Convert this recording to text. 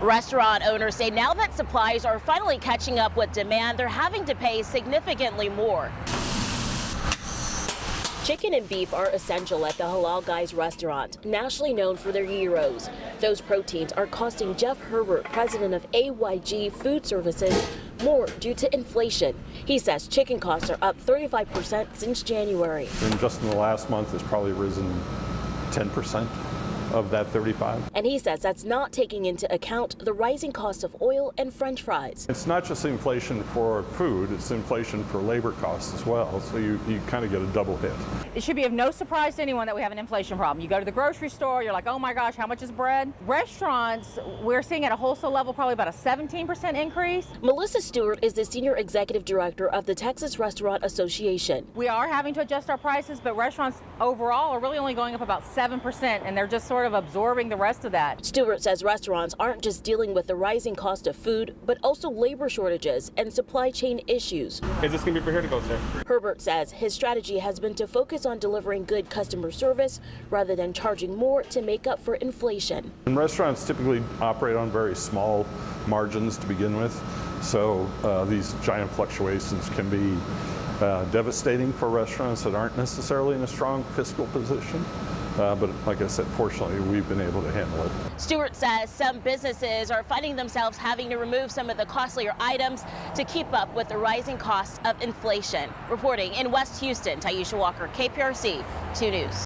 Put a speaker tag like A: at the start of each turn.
A: Restaurant owners say now that supplies are finally catching up with demand, they're having to pay significantly more. Chicken and beef are essential at the Halal Guys restaurant, nationally known for their gyros. Those proteins are costing Jeff Herbert, president of AYG Food Services, more due to inflation. He says chicken costs are up 35% since January.
B: And just in the last month, it's probably risen 10% of that 35.
A: And he says that's not taking into account the rising cost of oil and French fries.
B: It's not just inflation for food, it's inflation for labor costs as well. So you kind of get a double hit.
C: It should be of no surprise to anyone that we have an inflation problem. You go to the grocery store, you're like, oh my gosh, how much is bread? Restaurants, we're seeing at a wholesale level probably about a 17% increase.
A: Melissa Stewart is the senior executive director of the Texas Restaurant Association.
C: We are having to adjust our prices, but restaurants overall are really only going up about 7%, and they're just sort of absorbing the rest of that.
A: Stewart says restaurants aren't just dealing with the rising cost of food, but also labor shortages and supply chain issues.
D: Is this going to be for here to go, sir?
A: Herbert says his strategy has been to focus on delivering good customer service rather than charging more to make up for inflation.
B: And restaurants typically operate on very small margins to begin with, so these giant fluctuations can be devastating for restaurants that aren't necessarily in a strong fiscal position. But like I said, fortunately, we've been able to handle it.
A: Stewart says some businesses are finding themselves having to remove some of the costlier items to keep up with the rising costs of inflation. Reporting in West Houston, Taisha Walker, KPRC 2 News.